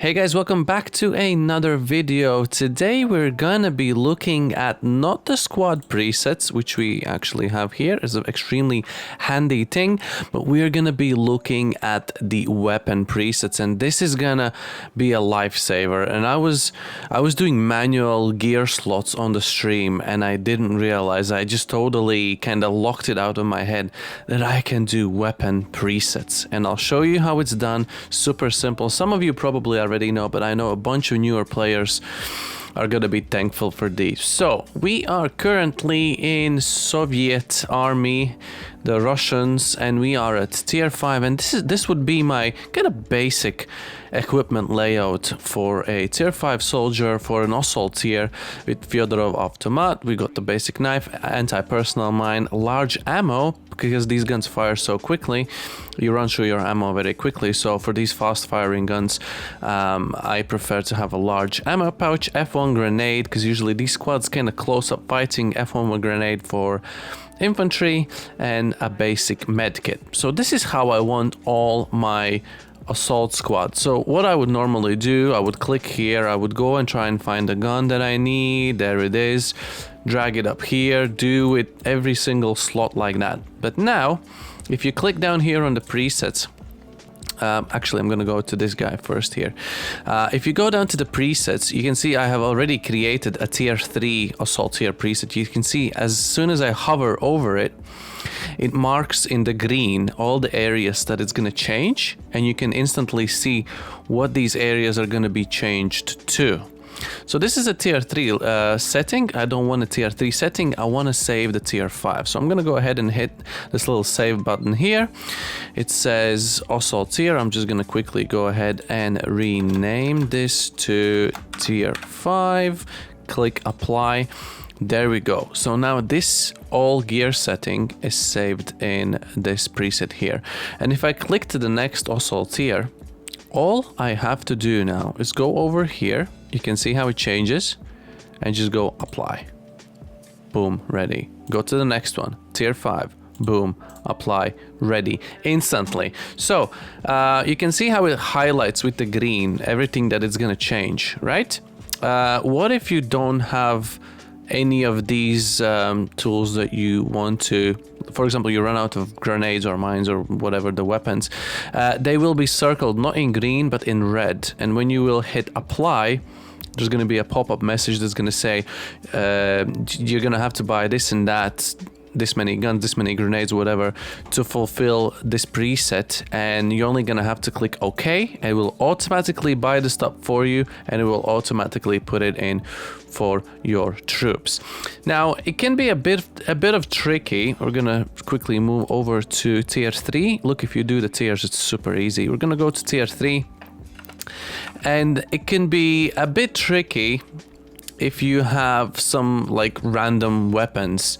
Hey guys, welcome back to another video. Today we're gonna be looking at not the squad presets, which we actually have here as an extremely handy thing, but we're gonna be looking at the weapon presets, and this is gonna be a lifesaver. And I was doing manual gear slots on the stream and I didn't realize, I just totally kind of locked it out of my head that I can do weapon presets, and I'll show you how it's done. Super simple. Some of you probably already know, but I know a bunch of newer players are gonna be thankful for these. So we are currently in Soviet army, the Russians, and we are at tier 5, and this would be my kind of basic equipment layout for a tier 5 soldier for an assault tier with Fyodorov automat. We got the basic knife, anti-personnel mine, large ammo, because these guns fire so quickly, you run through your ammo very quickly. So for these fast firing guns, I prefer to have a large ammo pouch, F1 grenade, because usually these squads kind of close up fighting, F1 grenade for infantry, and a basic med kit. So this is how I want all my assault squad. So what I would normally do, I would click here, I would go and try and find the gun that I need. There it is. Drag it up here, do it every single slot like that. But now, if you click down here on the presets, actually, I'm going to go to this guy first here. If you go down to the presets, you can see I have already created a tier 3 assault tier preset. You can see as soon as I hover over it, it marks in the green all the areas that it's going to change, and you can instantly see what these areas are going to be changed to. So this is a tier 3 setting. I don't want a tier 3 setting. I want to save the tier 5. So I'm going to go ahead and hit this little save button here. It says assault tier. I'm just going to quickly go ahead and rename this to tier 5. Click apply. There we go. So now this all gear setting is saved in this preset here. And if I click to the next assault tier, all I have to do now is go over here. You can see how it changes, and just go apply. Boom, ready. Go to the next one, tier 5. Boom, apply, ready, instantly. So you can see how it highlights with the green everything that it's gonna change, right? What if you don't have any of these tools that you want to, for example, you run out of grenades or mines or whatever the weapons, they will be circled not in green but in red, and when you will hit apply, there's going to be a pop-up message that's going to say you're going to have to buy this and that, this many guns, this many grenades, whatever, to fulfill this preset, and you're only going to have to click OK. It will automatically buy the stuff for you, and it will automatically put it in for your troops. Now it can be a bit of tricky. We're gonna quickly move over to tier 3. Look, if you do the tiers, it's super easy. We're gonna go to tier 3, and it can be a bit tricky if you have some like random weapons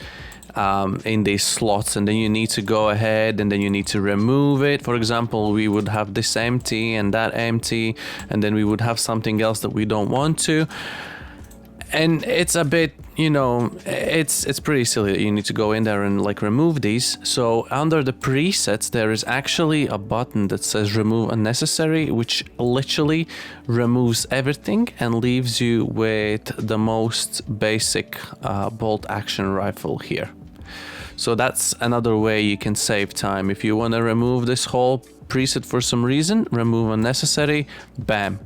in these slots, and then you need to go ahead and then you need to remove it. For example, we would have this empty and that empty, and then we would have something else that we don't want to. And it's a bit, you know, it's pretty silly that you need to go in there and like remove these. So under the presets, there is actually a button that says remove unnecessary, which literally removes everything and leaves you with the most basic bolt action rifle here. So that's another way you can save time. If you want to remove this whole preset for some reason, remove unnecessary, bam.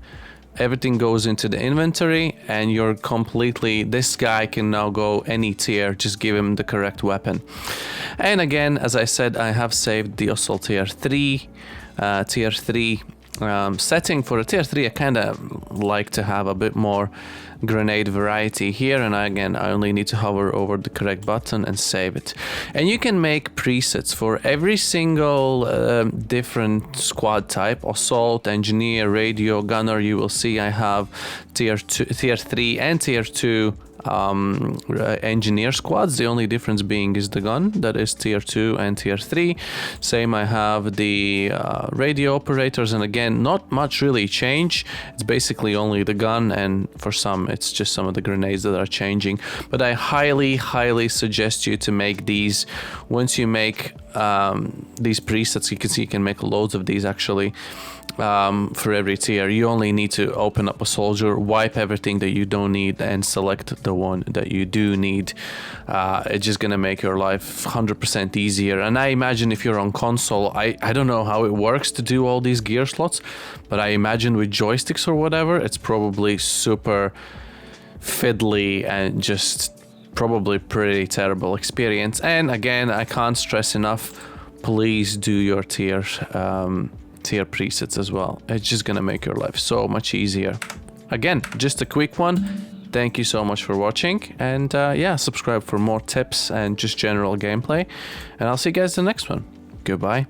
Everything goes into the inventory, and you're completely, this guy can now go any tier, just give him the correct weapon. And again, as I said, I have saved the assault tier 3 setting. For a tier 3, I kind of like to have a bit more grenade variety here, and I only need to hover over the correct button and save it. And you can make presets for every single different squad type: assault, engineer, radio, gunner. You will see I have tier 3 and tier 2 engineer squads. The only difference being is the gun, that is tier 2 and tier 3. Same, I have the radio operators, and again, not much really change. It's basically only the gun, and for some it's just some of the grenades that are changing. But I highly suggest you to make these. Once you make these presets. You can see you can make loads of these actually for every tier. You only need to open up a soldier, wipe everything that you don't need, and select the one that you do need. It's just gonna make your life 100% easier. And I imagine if you're on console, I don't know how it works to do all these gear slots, but I imagine with joysticks or whatever, it's probably super fiddly and just probably pretty terrible experience. And again, I can't stress enough, please do your tier presets as well. It's just gonna make your life so much easier. Again, just a quick one. Thank you so much for watching, and yeah, subscribe for more tips and just general gameplay, and I'll see you guys in the next one. Goodbye.